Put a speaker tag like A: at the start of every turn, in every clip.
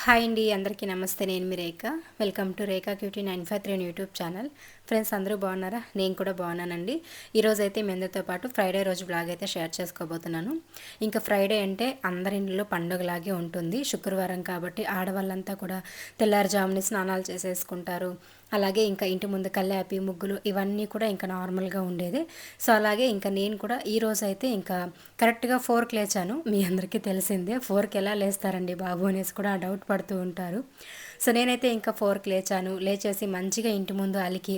A: Hi అండి, అందరికీ నమస్తే. నేను మీ Rekha. Welcome to Rekha cutie 953 YouTube channel. Friends, అందరూ బాగున్నారా? నేను కూడా బాగున్నానండి. ఈరోజు అయితే మీ అందరితో పాటు ఫ్రైడే రోజు బ్లాగ్ అయితే షేర్ చేసుకోబోతున్నాను. ఇంకా ఫ్రైడే అంటే అందరి ఇంట్లో పండుగలాగే ఉంటుంది. శుక్రవారం కాబట్టి ఆడవాళ్ళంతా కూడా తెల్లారుజాముని స్నానాలు చేసేసుకుంటారు. అలాగే ఇంకా ఇంటి ముందు కల్లాపి ముగ్గులు ఇవన్నీ కూడా ఇంకా నార్మల్గా ఉండేది. సో అలాగే ఇంకా నేను కూడా ఈరోజు అయితే ఇంకా కరెక్ట్గా 4కి లేచాను. మీ అందరికీ తెలిసిందే 4కి ఎలా లేస్తారండి బాబు అనేసి కూడా డౌట్ పడుతూ ఉంటారు. సో నేనైతే ఇంకా 4కి లేచాను. లేచేసి మంచిగా ఇంటి ముందు అలికి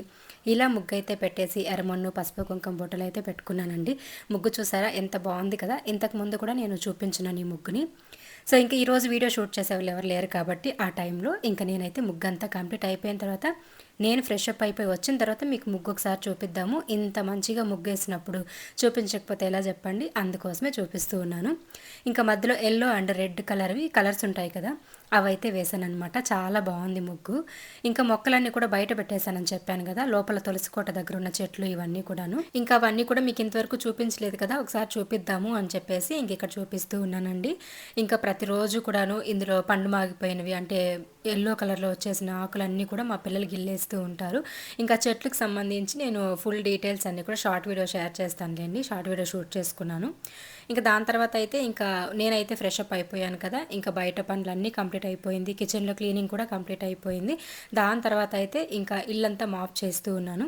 A: ఇలా ముగ్గు అయితే పెట్టేసి ఎర్రమన్ను పసుపు కుంకుమ బొట్టలు అయితే పెట్టుకున్నానండి. ముగ్గు చూసారా ఎంత బాగుంది కదా. ఇంతకు ముందు కూడా నేను చూపించినాను ఈ ముగ్గుని. సో ఇంకా ఈరోజు వీడియో షూట్ చేసేవాళ్ళు ఎవరు లేరు కాబట్టి ఆ టైంలో ఇంకా నేనైతే ముగ్గు అంతా కంప్లీట్ అయిపోయిన తర్వాత నేను ఫ్రెష్ అప్ అయిపోయి వచ్చిన తర్వాత మీకు ముగ్గు ఒకసారి చూపిద్దాము. ఇంత మంచిగా ముగ్గు వేసినప్పుడు చూపించకపోతే ఎలా చెప్పండి, అందుకోసమే చూపిస్తూ ఉన్నాను. ఇంకా మధ్యలో ఎల్లో అండ్ రెడ్ కలర్స్ ఉంటాయి కదా, అవైతే వేసాను అనమాట. చాలా బాగుంది ముగ్గు. ఇంకా మొక్కలన్నీ కూడా బయట పెట్టేశానని చెప్పాను కదా, లోపల తులసి కోట దగ్గర ఉన్న చెట్లు ఇవన్నీ కూడాను. ఇంకా అవన్నీ కూడా మీకు ఇంతవరకు చూపించలేదు కదా, ఒకసారి చూపిద్దాము అని చెప్పేసి ఇంక ఇక్కడ చూపిస్తూ ఉన్నానండి. ఇంకా ప్రతిరోజు కూడాను ఇందులో పండు మాగిపోయినవి అంటే ఎల్లో కలర్లో వచ్చేసిన ఆకులన్నీ కూడా మా పిల్లలు గిల్లేస్తూ ఉంటారు. ఇంకా చెట్లకు సంబంధించి నేను ఫుల్ డీటెయిల్స్ అన్నీ కూడా షార్ట్ వీడియో షేర్ చేస్తానులేండి. షార్ట్ వీడియో షూట్ చేసుకున్నాను. ఇంకా దాని తర్వాత అయితే ఇంకా నేనైతే ఫ్రెష్ అప్ అయిపోయాను కదా, ఇంకా బయట పనులన్నీ కంప్లీట్ అయిపోయింది. కిచెన్లో క్లీనింగ్ కూడా కంప్లీట్ అయిపోయింది. దాని తర్వాత అయితే ఇంకా ఇల్లంతా మాప్ చేస్తూ ఉన్నాను.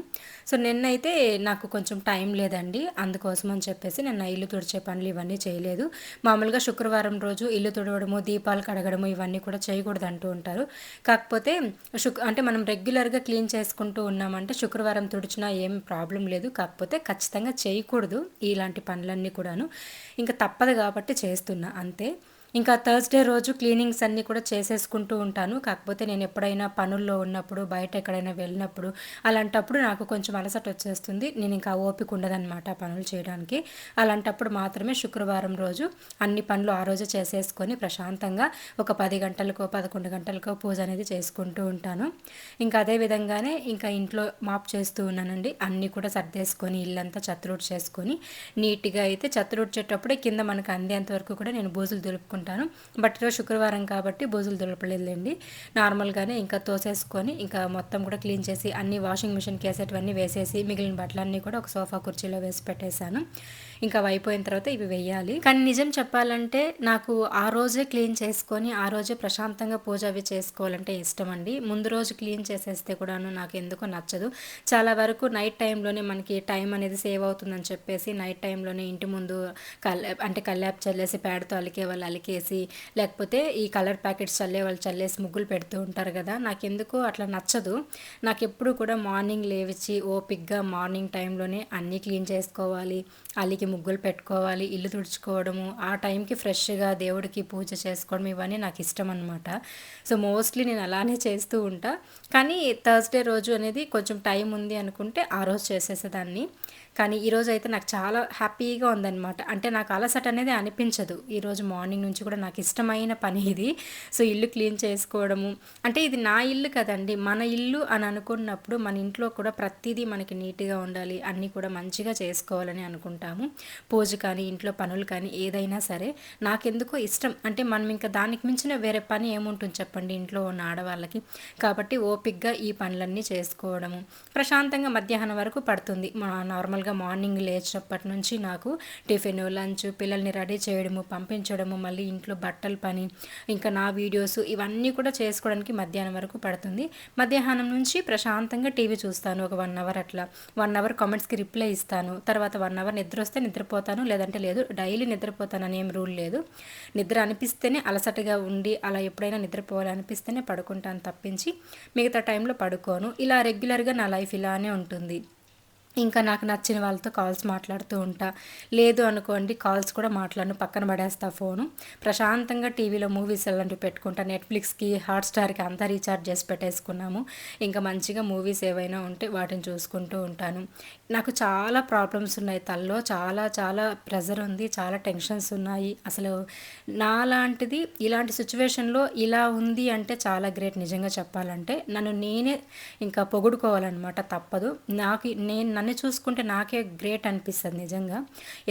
A: సో నిన్నైతే నాకు కొంచెం టైం లేదండి, అందుకోసం అని చెప్పేసి నిన్న ఇల్లు తుడిచే పనులు ఇవన్నీ చేయలేదు. మామూలుగా శుక్రవారం రోజు ఇల్లు తుడవడము, దీపాలు కడగడము ఇవన్నీ కూడా చేయకూడదు అంటూ ఉంటారు. కాకపోతే అంటే మనం రెగ్యులర్గా క్లీన్ చేసుకుంటూ ఉన్నామంటే శుక్రవారం తుడిచినా ఏం ప్రాబ్లం లేదు. కాకపోతే ఖచ్చితంగా చేయకూడదు ఇలాంటి పనులన్నీ కూడాను. ఇంకా తప్పదు కాబట్టి చేస్తున్నా అంతే. ఇంకా థర్స్డే రోజు క్లీనింగ్స్ అన్నీ కూడా చేసేసుకుంటూ ఉంటాను. కాకపోతే నేను ఎప్పుడైనా పనుల్లో ఉన్నప్పుడు బయట ఎక్కడైనా వెళ్ళినప్పుడు అలాంటప్పుడు నాకు కొంచెం అలసట వచ్చేస్తుంది. నేను ఇంకా ఓపిక ఉండదన్నమాట పనులు చేయడానికి. అలాంటప్పుడు మాత్రమే శుక్రవారం రోజు అన్ని పనులు ఆ రోజు చేసేసుకొని ప్రశాంతంగా ఒక 10 గంటలకో 11 గంటలకో పూజ అనేది చేసుకుంటూ ఉంటాను. ఇంకా అదే విధంగానే ఇంకా ఇంట్లో మాప్ చేస్తూ ఉన్నానండి. అన్నీ కూడా సర్దేసుకొని ఇల్లంతా చెత్తరూడ్ చేసుకొని నీట్గా అయితే చెత్తరూడ్చేటప్పుడే కింద మనకు అందేంత వరకు కూడా నేను బూజులు దులుపుకుంటాను. బట్ ఈరోజు శుక్రవారం కాబట్టి బూజులు దులపలేదులేండి. నార్మల్గానే ఇంకా తోసేసుకొని ఇంకా మొత్తం కూడా క్లీన్ చేసి అన్ని వాషింగ్ మిషన్కి వేసేటివన్నీ వేసేసి మిగిలిన బట్టలన్నీ కూడా ఒక సోఫా కుర్చీలో వేసి పెట్టేశాను. ఇంకా అవి అయిపోయిన తర్వాత ఇవి వేయాలి. కానీ నిజం చెప్పాలంటే నాకు ఆ రోజే క్లీన్ చేసుకొని ఆ రోజే ప్రశాంతంగా పూజ అవి చేసుకోవాలంటే ఇష్టం అండి. ముందు రోజు క్లీన్ చేసేస్తే కూడాను నాకు ఎందుకో నచ్చదు. చాలా వరకు నైట్ టైంలోనే మనకి టైం అనేది సేవ్ అవుతుందని చెప్పేసి నైట్ టైంలోనే ఇంటి ముందు కల్లాపు చల్లేసి పేడతో అలికే వాళ్ళు అలికేసి, లేకపోతే ఈ కలర్ ప్యాకెట్స్ చల్లే వాళ్ళు చల్లేసి ముగ్గులు పెడుతూ ఉంటారు కదా, నాకెందుకో అట్లా నచ్చదు. నాకు ఎప్పుడు కూడా మార్నింగ్ లేచి ఓపిక్గా మార్నింగ్ టైంలోనే అన్నీ క్లీన్ చేసుకోవాలి, అలికి ముగ్గులు పెట్టుకోవాలి, ఇల్లు తుడుచుకోవడము, ఆ టైంకి ఫ్రెష్గా దేవుడికి పూజ చేసుకోవడం ఇవన్నీ నాకు ఇష్టం అనమాట. సో మోస్ట్లీ నేను అలానే చేస్తూ ఉంటా. కానీ థర్స్డే రోజు అనేది కొంచెం టైం ఉంది అనుకుంటే ఆ రోజు చేసేసేదాన్ని. కానీ ఈరోజు అయితే నాకు చాలా హ్యాపీగా ఉందన్నమాట. అంటే నాకు అలసట అనేది అనిపించదు. ఈరోజు మార్నింగ్ నుంచి కూడా నాకు ఇష్టమైన పని ఇది. సో ఇల్లు క్లీన్ చేసుకోవడము అంటే ఇది నా ఇల్లు కదండి, మన ఇల్లు అని అనుకున్నప్పుడు మన ఇంట్లో కూడా ప్రతిదీ మనకి నీట్గా ఉండాలి, అన్నీ కూడా మంచిగా చేసుకోవాలని అనుకుంటాము. పూజ కానీ ఇంట్లో పనులు కానీ ఏదైనా సరే నాకెందుకో ఇష్టం. అంటే మనం ఇంకా దానికి మించిన వేరే పని ఏముంటుంది చెప్పండి ఇంట్లో ఉన్న ఆడవాళ్ళకి. కాబట్టి ఓపిక్గా ఈ పనులన్నీ చేసుకోవడము ప్రశాంతంగా మధ్యాహ్నం వరకు పడుతుంది. నార్మల్గా మార్నింగ్ లేచినప్పటి నుంచి నాకు టిఫిన్ లంచ్ పిల్లల్ని రెడీ చేయడము పంపించడము మళ్ళీ ఇంట్లో బట్టల పని ఇంకా నా వీడియోస్ ఇవన్నీ కూడా చేసుకోవడానికి మధ్యాహ్నం వరకు పడుతుంది. మధ్యాహ్నం నుంచి ప్రశాంతంగా టీవీ చూస్తాను ఒక 1 అవర్ అట్లా. 1 అవర్ కామెంట్స్కి రిప్లై ఇస్తాను. తర్వాత 1 అవర్ నిద్ర వస్తే నిద్రపోతాను, లేదంటే లేదు. డైలీ నిద్రపోతానని ఏం రూల్ లేదు. నిద్ర అనిపిస్తేనే అలసటగా ఉండి అలా ఎప్పుడైనా నిద్రపోవాలనిపిస్తేనే పడుకుంటాను తప్పించి మిగతా టైంలో పడుకోను. ఇలా రెగ్యులర్గా నా లైఫ్ ఇలానే ఉంటుంది. ఇంకా నాకు నచ్చిన వాళ్ళతో కాల్స్ మాట్లాడుతూ ఉంటా. లేదు అనుకోండి కాల్స్ కూడా మాట్లాడను, పక్కన పడేస్తా ఫోను. ప్రశాంతంగా టీవీలో మూవీస్ అలాంటివి పెట్టుకుంటా. నెట్ఫ్లిక్స్కి హాట్స్టార్కి అంతా రీఛార్జ్ చేసి పెట్టేసుకున్నాము. ఇంకా మంచిగా మూవీస్ ఏవైనా ఉంటే వాటిని చూసుకుంటూ ఉంటాను. నాకు చాలా ప్రాబ్లమ్స్ ఉన్నాయి తలలో, చాలా చాలా ప్రెజర్ ఉంది, చాలా టెన్షన్స్ ఉన్నాయి. అసలు నాలాంటిది ఇలాంటి సిచ్యువేషన్లో ఇలా ఉంది అంటే చాలా గ్రేట్ నిజంగా చెప్పాలంటే. నన్ను నేనే ఇంకా పొగుడుకోవాలన్నమాట, తప్పదు. నన్ను నన్ను చూసుకుంటే నాకే గ్రేట్ అనిపిస్తుంది నిజంగా.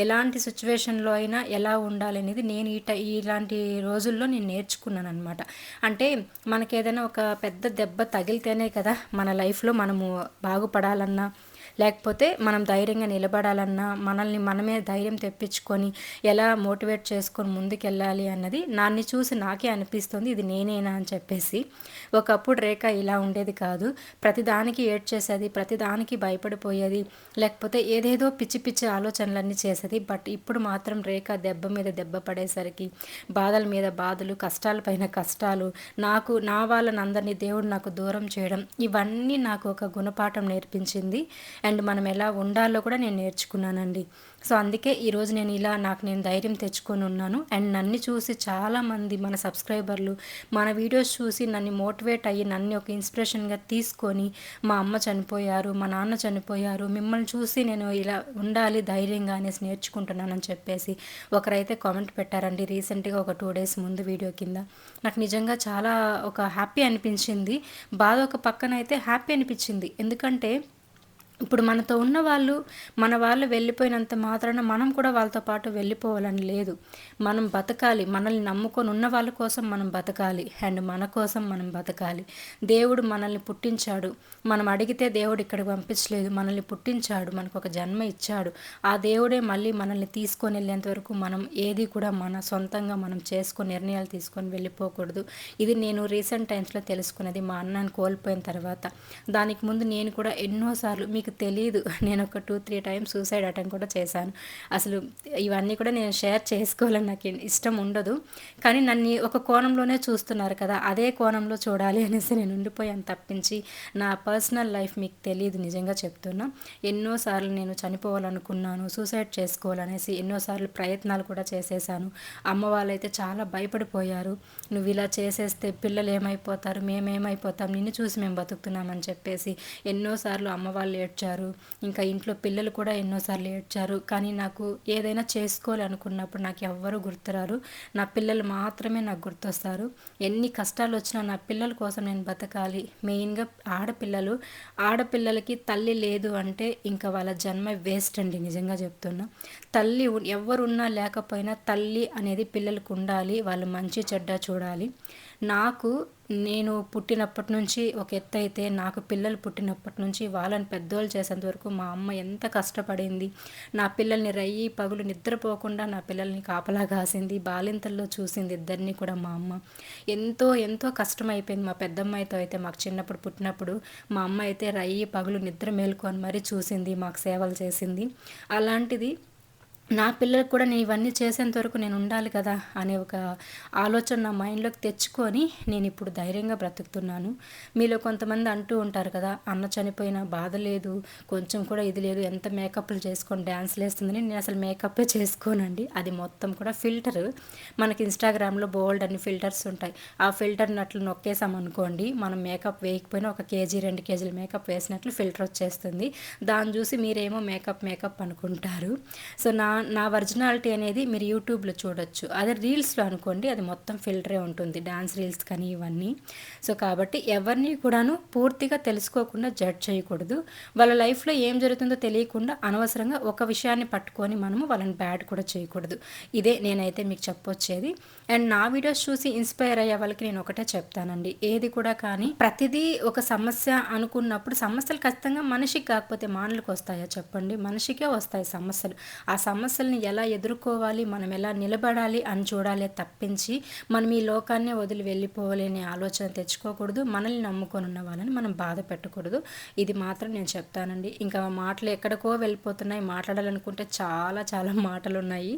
A: ఎలాంటి సిచ్యువేషన్‌లో అయినా ఎలా ఉండాలనేది నేను ఇలాంటి రోజుల్లో నేను నేర్చుకున్నాననమాట. అంటే మనకేదైనా ఒక పెద్ద దెబ్బ తగిలితేనే కదా మన లైఫ్‌లో మనము బాగుపడాలన్నా, లేకపోతే మనం ధైర్యంగా నిలబడాలన్నా, మనల్ని మనమే ధైర్యం తెప్పించుకొని ఎలా మోటివేట్ చేసుకొని ముందుకెళ్ళాలి అన్నది నన్ను చూసి నాకే అనిపిస్తుంది ఇది నేనేనా అని చెప్పేసి. ఒకప్పుడు రేఖ ఇలా ఉండేది కాదు. ప్రతిదానికి ఏడ్చేసేది, ప్రతిదానికి భయపడిపోయేది, లేకపోతే ఏదేదో పిచ్చి పిచ్చి ఆలోచనలన్నీ చేసేది. బట్ ఇప్పుడు మాత్రం రేఖ దెబ్బ మీద దెబ్బ పడేసరికి బాధల మీద బాధలు, కష్టాల పైన కష్టాలు, నా వాళ్ళని అందరినీ దేవుడు నాకు దూరం చేయడం, ఇవన్నీ నాకు ఒక గుణపాఠం నేర్పించింది. అండ్ మనం ఎలా ఉండాలో కూడా నేను నేర్చుకున్నానండి. సో అందుకే ఈరోజు నేను ఇలా నాకు నేను ధైర్యం తెచ్చుకొని ఉన్నాను. అండ్ నన్ను చూసి చాలామంది మన సబ్స్క్రైబర్లు మన వీడియోస్ చూసి నన్ను మోటివేట్ అయ్యి నన్ను ఒక ఇన్స్పిరేషన్గా తీసుకొని మా అమ్మ చనిపోయారు, మా నాన్న చనిపోయారు, మిమ్మల్ని చూసి నేను ఇలా ఉండాలి ధైర్యంగా అనేసి నేర్చుకుంటున్నానని చెప్పేసి ఒకరైతే కామెంట్ పెట్టారండి రీసెంట్గా ఒక 2 days ముందు వీడియో కింద. నాకు నిజంగా చాలా ఒక హ్యాపీ అనిపించింది. బాధ ఒక పక్కన అయితే హ్యాపీ అనిపించింది. ఎందుకంటే ఇప్పుడు మనతో ఉన్న వాళ్ళు మన వాళ్ళు వెళ్ళిపోయినంత మాత్రాన మనం కూడా వాళ్ళతో పాటు వెళ్ళిపోవాలని లేదు. మనం బతకాలి, మనల్ని నమ్ముకొని ఉన్న వాళ్ళ కోసం మనం బతకాలి, అండ్ మన కోసం మనం బతకాలి. దేవుడు మనల్ని పుట్టించాడు, మనం అడిగితే దేవుడు ఇక్కడికి పంపించలేదు, మనల్ని పుట్టించాడు, మనకు ఒక జన్మ ఇచ్చాడు. ఆ దేవుడే మళ్ళీ మనల్ని తీసుకొని వెళ్ళేంత వరకు మనం ఏది కూడా మన సొంతంగా మనం చేసుకొని నిర్ణయాలు తీసుకొని వెళ్ళిపోకూడదు. ఇది నేను రీసెంట్ టైమ్స్లో తెలుసుకున్నది మా అన్నని కోల్పోయిన తర్వాత. దానికి ముందు నేను కూడా ఎన్నోసార్లు మీకు తెలీదు నేను ఒక 2-3 times సూసైడ్ అటెంప్ట్ కూడా చేశాను. అసలు ఇవన్నీ కూడా నేను షేర్ చేసుకోవాలని నాకు ఇష్టం ఉండదు. కానీ నన్ను ఒక కోణంలోనే చూస్తున్నారు కదా, అదే కోణంలో చూడాలి అనేసి నేను ఉండిపోయాను తప్పించి నా పర్సనల్ లైఫ్ మీకు తెలియదు. నిజంగా చెప్తున్నా, ఎన్నోసార్లు నేను చనిపోవాలనుకున్నాను, సూసైడ్ చేసుకోవాలనేసి ఎన్నోసార్లు ప్రయత్నాలు కూడా చేసేసాను. అమ్మ వాళ్ళైతే చాలా భయపడిపోయారు, నువ్వు ఇలా చేసేస్తే పిల్లలు ఏమైపోతారు, మేమేమైపోతాం, నిన్ను చూసి మేము బతుకుతున్నామని చెప్పేసి ఎన్నోసార్లు అమ్మ వాళ్ళు ఏడ్చారు. ఇంకా ఇంట్లో పిల్లలు కూడా ఎన్నోసార్లు ఏడ్చారు. కానీ నాకు ఏదైనా చేసుకోవాలనుకున్నప్పుడు నాకు ఎవ్వరూ గుర్తురారు, నా పిల్లలు మాత్రమే నాకు గుర్తొస్తారు. ఎన్ని కష్టాలు వచ్చినా నా పిల్లల కోసం నేను బతకాలి. మెయిన్గా ఆడపిల్లలకి తల్లి లేదు అంటే ఇంకా వాళ్ళ జన్మ వేస్ట్ అండి. నిజంగా చెప్తున్నా, తల్లి ఎవరున్నా లేకపోయినా తల్లి అనేది పిల్లలకు ఉండాలి, వాళ్ళు మంచి చెడ్డ చూడాలి. నేను పుట్టినప్పటి నుంచి ఒక ఎత్తు అయితే, నాకు పిల్లలు పుట్టినప్పటి నుంచి వాళ్ళని పెద్దోళ్ళు చేసేంత వరకు మా అమ్మ ఎంత కష్టపడింది. నా పిల్లల్ని రయ్యి పగులు నిద్రపోకుండా నా పిల్లల్ని కాపలా కాసింది, బాలింతల్లో చూసింది ఇద్దరిని కూడా మా అమ్మ. ఎంతో ఎంతో కష్టమైపోయింది. మా పెద్దమ్మాయితో అయితే మాకు చిన్నప్పుడు పుట్టినప్పుడు మా అమ్మ అయితే రయ్యి పగులు నిద్ర మేలుకొని మరీ చూసింది, మాకు సేవలు చేసింది. అలాంటిది నా పిల్లలకు కూడా నేను ఇవన్నీ చేసేంత వరకు నేను ఉండాలి కదా అనే ఒక ఆలోచన నా మైండ్లోకి తెచ్చుకొని నేను ఇప్పుడు ధైర్యంగా బ్రతుకుతున్నాను. మీలో కొంతమంది అంటూ ఉంటారు కదా, అన్న చనిపోయినా బాధ లేదు, కొంచెం కూడా ఇది లేదు, ఎంత మేకప్లు చేసుకొని డ్యాన్స్లు వేస్తుందని. నేను అసలు మేకప్పే చేసుకోనండి, అది మొత్తం కూడా ఫిల్టర్. మనకి ఇన్స్టాగ్రామ్లో బోల్డ్ అన్ని ఫిల్టర్స్ ఉంటాయి. ఆ ఫిల్టర్ని అట్లా నొక్కేసామనుకోండి, మనం మేకప్ వేయకపోయినా 1 kg 2 kgల మేకప్ వేసినట్లు ఫిల్టర్ వచ్చేస్తుంది. దాన్ని చూసి మీరేమో మేకప్ అనుకుంటారు. సో నా ఒరిజినాలిటీ అనేది మీరు యూట్యూబ్లో చూడొచ్చు. అదే రీల్స్లో అనుకోండి, అది మొత్తం ఫిల్టరే ఉంటుంది, డాన్స్ రీల్స్ కానీ ఇవన్నీ. సో కాబట్టి ఎవరిని కూడాను పూర్తిగా తెలుసుకోకుండా జడ్జ్ చేయకూడదు. వాళ్ళ లైఫ్లో ఏం జరుగుతుందో తెలియకుండా అనవసరంగా ఒక విషయాన్ని పట్టుకొని మనము వాళ్ళని బ్యాడ్ కూడా చేయకూడదు. ఇదే నేనైతే మీకు చెప్పొచ్చేది. అండ్ నా వీడియోస్ చూసి ఇన్స్పైర్ అయ్యే వాళ్ళకి నేను ఒకటే చెప్తానండి, ఏది కూడా కానీ ప్రతిదీ ఒక సమస్య అనుకున్నప్పుడు సమస్యలు ఖచ్చితంగా మనిషికి కాకపోతే మానవులకు వస్తాయా చెప్పండి? మనిషికే వస్తాయి సమస్యలు. ఆ సమస్యల్ని ఎలా ఎదుర్కోవాలి, మనం ఎలా నిలబడాలి అని చూడాలి తప్పించి మనం ఈ లోకాన్నే వదిలి వెళ్ళిపోవాలి అనే ఆలోచన తెచ్చుకోకూడదు. మనల్ని నమ్ముకొని ఉన్న వాళ్ళని మనం బాధ పెట్టకూడదు. ఇది మాత్రం నేను చెప్తానండి. ఇంకా మాటలు ఎక్కడికో వెళ్ళిపోతున్నాయి, మాట్లాడాలనుకుంటే చాలా చాలా మాటలు ఉన్నాయి.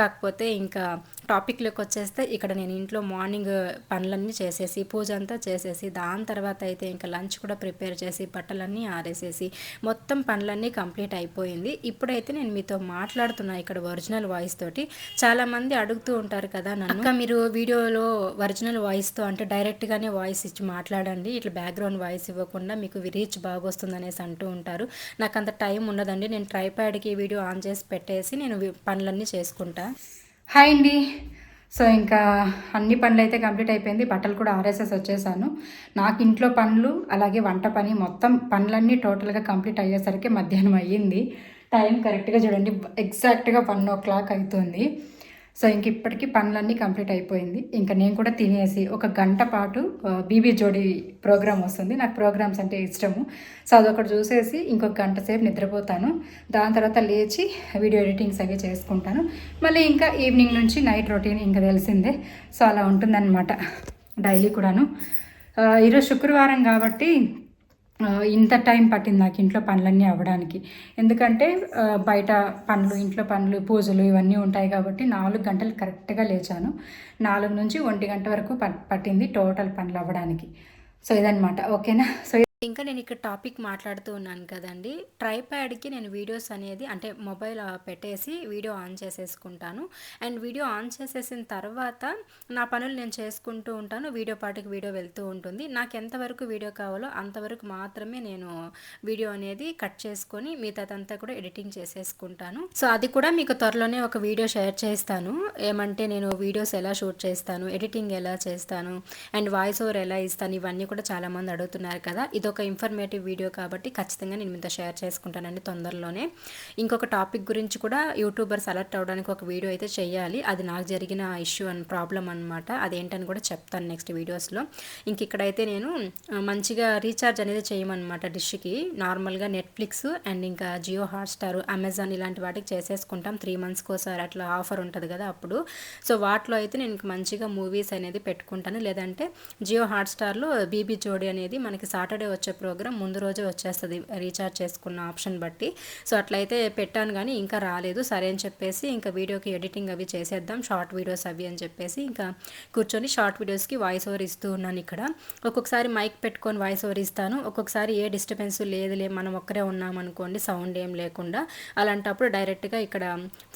A: కాకపోతే ఇంకా టాపిక్లోకి వచ్చేస్తే, ఇక్కడ నేను ఇంట్లో మార్నింగ్ పనులన్నీ చేసేసి పూజ అంతా చేసేసి దాని తర్వాత అయితే ఇంకా లంచ్ కూడా ప్రిపేర్ చేసి బట్టలన్నీ ఆరేసేసి మొత్తం పనులన్నీ కంప్లీట్ అయిపోయింది. ఇప్పుడైతే నేను మీతో మాట్లాడుతున్నా ఇక్కడ ఒరిజినల్ వాయిస్ తోటి. చాలామంది అడుగుతూ ఉంటారు కదా నన్ను, అక్క మీరు వీడియోలో ఒరిజినల్ వాయిస్తో అంటే డైరెక్ట్గానే వాయిస్ ఇచ్చి మాట్లాడండి, ఇట్లా బ్యాక్గ్రౌండ్ వాయిస్ ఇవ్వకుండా మీకు రీచ్ బాగా వస్తుంది అనేసి అంటూ ఉంటారు. నాకు అంత టైం ఉండదండి, నేను ట్రైప్యాడ్కి వీడియో ఆన్ చేసి పెట్టేసి నేను పనులన్నీ చేసుకుంటా. హాయ్ అండి. సో ఇంకా అన్ని పనులు అయితే కంప్లీట్ అయిపోయింది. బట్టలు కూడా ఆర్ఎస్ఎస్ వచ్చేసాను. నాకు ఇంట్లో పనులు అలాగే వంట పని మొత్తం పనులన్నీ టోటల్గా కంప్లీట్ అయ్యేసరికి మధ్యాహ్నం అయ్యింది. టైం కరెక్ట్గా చూడండి, ఎగ్జాక్ట్గా 1:00 అవుతుంది. సో ఇంక ఇప్పటికీ పనులన్నీ కంప్లీట్ అయిపోయింది. ఇంకా నేను కూడా తినేసి ఒక గంట పాటు బీబీ జోడీ ప్రోగ్రామ్ వస్తుంది. నాకు ప్రోగ్రామ్స్ అంటే ఇష్టము. సో అదొకటి చూసేసి ఇంకొక గంట సేపు నిద్రపోతాను. దాని తర్వాత లేచి వీడియో ఎడిటింగ్స్ అవి చేసుకుంటాను. మళ్ళీ ఇంకా ఈవినింగ్ నుంచి నైట్ రొటీన్ ఇంకా తెలిసిందే. సో అలా ఉంటుందన్నమాట డైలీ కూడాను. ఈరోజు శుక్రవారం కాబట్టి ఇంత టైం పట్టింది నాకు ఇంట్లో పనులన్నీ అవ్వడానికి. ఎందుకంటే బయట పనులు, ఇంట్లో పనులు, పూజలు ఇవన్నీ ఉంటాయి కాబట్టి 4 గంటలు కరెక్ట్గా లేచాను. 4 నుంచి 1 గంట వరకు పట్టింది టోటల్ పనులు అవ్వడానికి. సో ఇదనమాట. ఓకేనా. సో ఇంకా నేను ఇక్కడ టాపిక్ మాట్లాడుతూ ఉన్నాను కదండి. ట్రైప్యాడ్కి నేను వీడియోస్ అనేది అంటే మొబైల్ పెట్టేసి వీడియో ఆన్ చేసేసుకుంటాను. అండ్ వీడియో ఆన్ చేసేసిన తర్వాత నా పనులు నేను చేసుకుంటూ ఉంటాను. వీడియో పాటికి వీడియో వెళ్తూ ఉంటుంది. నాకు ఎంతవరకు వీడియో కావాలో అంతవరకు మాత్రమే నేను వీడియో అనేది కట్ చేసుకొని మిగతాదంతా కూడా ఎడిటింగ్ చేసేసుకుంటాను. సో అది కూడా మీకు త్వరలోనే ఒక వీడియో షేర్ చేస్తాను. ఏమంటే నేను వీడియోస్ ఎలా షూట్ చేస్తాను, ఎడిటింగ్ ఎలా చేస్తాను, అండ్ వాయిస్ ఓవర్ ఎలా ఇస్తాను, ఇవన్నీ కూడా చాలామంది అడుగుతున్నారు కదా. ఇది ఒక ఇన్ఫర్మేటివ్ వీడియో కాబట్టి ఖచ్చితంగా నేను మీతో షేర్ చేసుకుంటానండి తొందరలోనే. ఇంకొక టాపిక్ గురించి కూడా యూట్యూబర్స్ అలర్ట్ అవ్వడానికి ఒక వీడియో అయితే చేయాలి. అది నాకు జరిగిన ఇష్యూ అండ్ ప్రాబ్లం అనమాట. అదేంటని కూడా చెప్తాను నెక్స్ట్ వీడియోస్లో. ఇంక ఇక్కడైతే నేను మంచిగా రీఛార్జ్ అనేది చేయమన్నమాట డిష్కి. నార్మల్గా నెట్ఫ్లిక్స్ అండ్ ఇంకా జియో హాట్స్టార్, అమెజాన్ ఇలాంటి వాటికి చేసేసుకుంటాం 3 మంత్స్కి ఒకసారి అట్లా ఆఫర్ ఉంటుంది కదా అప్పుడు. సో వాటిలో అయితే నేను మంచిగా మూవీస్ అనేది పెట్టుకుంటాను. లేదంటే జియో హాట్స్టార్లో బీబీ జోడీ అనేది మనకి సాటర్డే వచ్చే ప్రోగ్రామ్ ముందు రోజే వచ్చేస్తుంది రీఛార్జ్ చేసుకున్న ఆప్షన్ బట్టి. సో అట్లయితే పెట్టాను కానీ ఇంకా రాలేదు. సరే అని చెప్పేసి ఇంకా వీడియోకి ఎడిటింగ్ అవి చేసేద్దాం, షార్ట్ వీడియోస్ అవి అని చెప్పేసి ఇంకా కూర్చొని షార్ట్ వీడియోస్కి వాయిస్ ఓవర్ ఇస్తూ ఉన్నాను. ఇక్కడ ఒక్కొక్కసారి మైక్ పెట్టుకొని వాయిస్ ఓవర్ ఇస్తాను. ఒక్కొక్కసారి ఏ డిస్టర్బెన్స్ లేదులే, మనం ఒక్కరే ఉన్నామనుకోండి, సౌండ్ ఏం లేకుండా, అలాంటప్పుడు డైరెక్ట్గా ఇక్కడ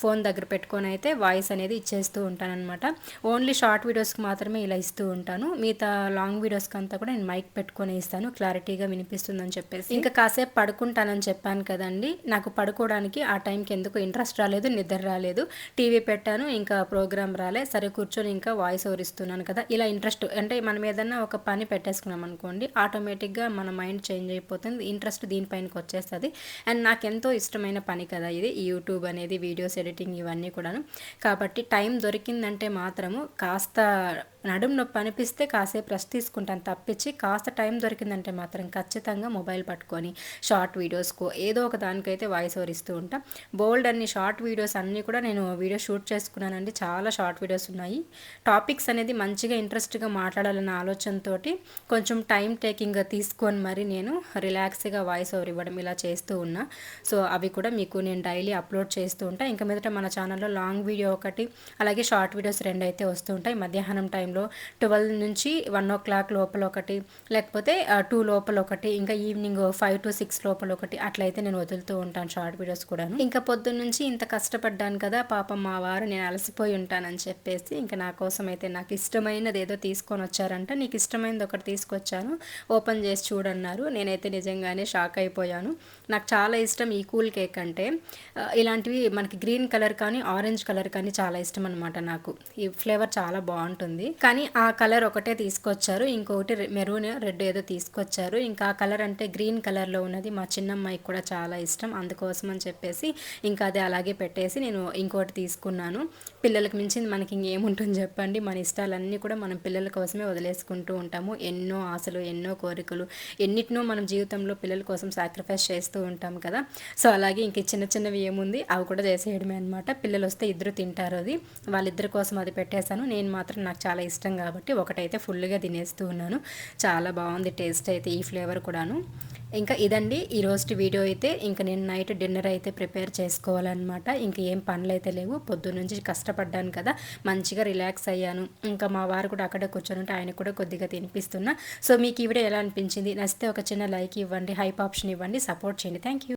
A: ఫోన్ దగ్గర పెట్టుకొని అయితే వాయిస్ అనేది ఇచ్చేస్తూ ఉంటానన్నమాట. ఓన్లీ షార్ట్ వీడియోస్కి మాత్రమే ఇలా ఇస్తూ ఉంటాను. మిగతా లాంగ్ వీడియోస్కి అంతా కూడా నేను మైక్ పెట్టుకొని ఇస్తాను, క్లారిటీగా వినిపిస్తుందని చెప్పేసి. ఇంకా కాసేపు పడుకుంటానని చెప్పాను కదండి. నాకు పడుకోవడానికి ఆ టైంకి ఎందుకు ఇంట్రెస్ట్ రాలేదు, నిద్ర రాలేదు. టీవీ పెట్టాను, ఇంకా ప్రోగ్రామ్ రాలే. సరే కూర్చొని ఇంకా వాయిస్ ఓవర్ ఇస్తున్నాను కదా. ఇలా ఇంట్రెస్ట్ అంటే మనం ఏదన్నా ఒక పని పెట్టేసుకున్నాం అనుకోండి, ఆటోమేటిక్గా మన మైండ్ చేంజ్ అయిపోతుంది, ఇంట్రెస్ట్ దీనిపైనకి వచ్చేస్తుంది. అండ్ నాకు ఎంతో ఇష్టమైన పని కదా ఇది, ఈ యూట్యూబ్ అనేది, వీడియోస్ ఎడిటింగ్ ఇవన్నీ కూడాను. కాబట్టి టైం దొరికిందంటే మాత్రము కాస్త నడుము నొప్పి అనిపిస్తే కాసేపు రెస్ట్ తీసుకుంటాను తప్పించి, కాస్త టైం దొరికిందంటే మాత్రం ఖచ్చితంగా మొబైల్ పట్టుకొని షార్ట్ వీడియోస్కో ఏదో ఒక దానికైతే వాయిస్ ఓవర్ ఇస్తూ ఉంటాం. బోల్డ్ అన్ని షార్ట్ వీడియోస్ అన్నీ కూడా నేను వీడియో షూట్ చేసుకున్నానండి. చాలా షార్ట్ వీడియోస్ ఉన్నాయి. టాపిక్స్ అనేది మంచిగా ఇంట్రెస్ట్గా మాట్లాడాలన్న ఆలోచనతో కొంచెం టైం టేకింగ్గా తీసుకొని మరి నేను రిలాక్స్గా వాయిస్ ఓవర్ ఇవ్వడం ఇలా చేస్తూ ఉన్నా. సో అవి కూడా మీకు నేను డైలీ అప్లోడ్ చేస్తూ ఉంటా. ఇంకా మీదట మన ఛానల్లో లాంగ్ వీడియో ఒకటి, అలాగే షార్ట్ వీడియోస్ 2 అయితే వస్తూ ఉంటాయి. మధ్యాహ్నం టైంలో 12 నుంచి 1:00 లోపల ఒకటి, లేకపోతే 2 లోపల ఒకటి, ఇంకా ఈవినింగ్ 5 to 6 లోపల ఒకటి, అట్లయితే నేను వదులుతూ ఉంటాను షార్ట్ వీడియోస్ కూడాను. ఇంకా పొద్దున్న నుంచి ఇంత కష్టపడ్డాను కదా పాపం మా వారు, నేను అలసిపోయి ఉంటానని చెప్పేసి ఇంకా నా కోసం అయితే నాకు ఇష్టమైనది ఏదో తీసుకొని వచ్చారంట. నీకు ఇష్టమైనది ఒకటి తీసుకొచ్చాను, ఓపెన్ చేసి చూడన్నారు. నేనైతే నిజంగానే షాక్ అయిపోయాను. నాకు చాలా ఇష్టం ఈ కూల్ కేక్ అంటే. ఇలాంటివి మనకి గ్రీన్ కలర్ కానీ ఆరెంజ్ కలర్ కానీ చాలా ఇష్టం అనమాట నాకు. ఈ ఫ్లేవర్ చాలా బాగుంటుంది. కానీ ఆ కలర్ ఒకటే తీసుకొచ్చారు, ఇంకొకటి మెరూన్ రెడ్ ఏదో తీసుకొచ్చారు. ఇంకా ఆ కలర్ అంటే గ్రీన్ కలర్లో ఉన్నది మా చిన్నమ్మాయికి కూడా చాలా ఇష్టం, అందుకోసం అని చెప్పేసి ఇంకా అది అలాగే పెట్టేసి నేను ఇంకోటి తీసుకున్నాను. పిల్లలకు మించింది మనకి ఇంకేముంటుంది చెప్పండి. మన ఇష్టాలన్నీ కూడా మనం పిల్లల కోసమే వదిలేసుకుంటూ ఉంటాము. ఎన్నో ఆశలు, ఎన్నో కోరికలు, ఎన్నిటినో మనం జీవితంలో పిల్లల కోసం సాక్రిఫైస్ చేస్తూ ఉంటాం కదా. సో అలాగే ఇంక చిన్న చిన్నవి ఏముంది అవి కూడా చేసేయడమే అనమాట. పిల్లలు వస్తే ఇద్దరు తింటారు, అది వాళ్ళిద్దరి కోసం అది పెట్టేశాను. నేను మాత్రం నాకు చాలా ఇష్టం కాబట్టి ఒకటైతే ఫుల్గా తినేస్తూ ఉన్నాను. చాలా బాగుంది టేస్ట్ అయితే, ఈ ఫ్లేవర్ కూడాను. ఇంకా ఇదండి ఈరోజు వీడియో అయితే. ఇంకా నేను నైట్ డిన్నర్ అయితే ప్రిపేర్ చేసుకోవాలన్నమాట. ఇంక ఏం పనులు అయితే లేవు, పొద్దున్న నుంచి కష్టపడ్డాను కదా, మంచిగా రిలాక్స్ అయ్యాను. ఇంకా మా వారు కూడా అక్కడే కూర్చొని ఉంటే ఆయన కూడా కొద్దిగా తినిపిస్తున్నా. సో మీకు ఈ వీడియో ఎలా అనిపించింది? నచ్చితే ఒక చిన్న లైక్ ఇవ్వండి, హైప్ ఆప్షన్ ఇవ్వండి, సపోర్ట్ చేయండి. Thank you.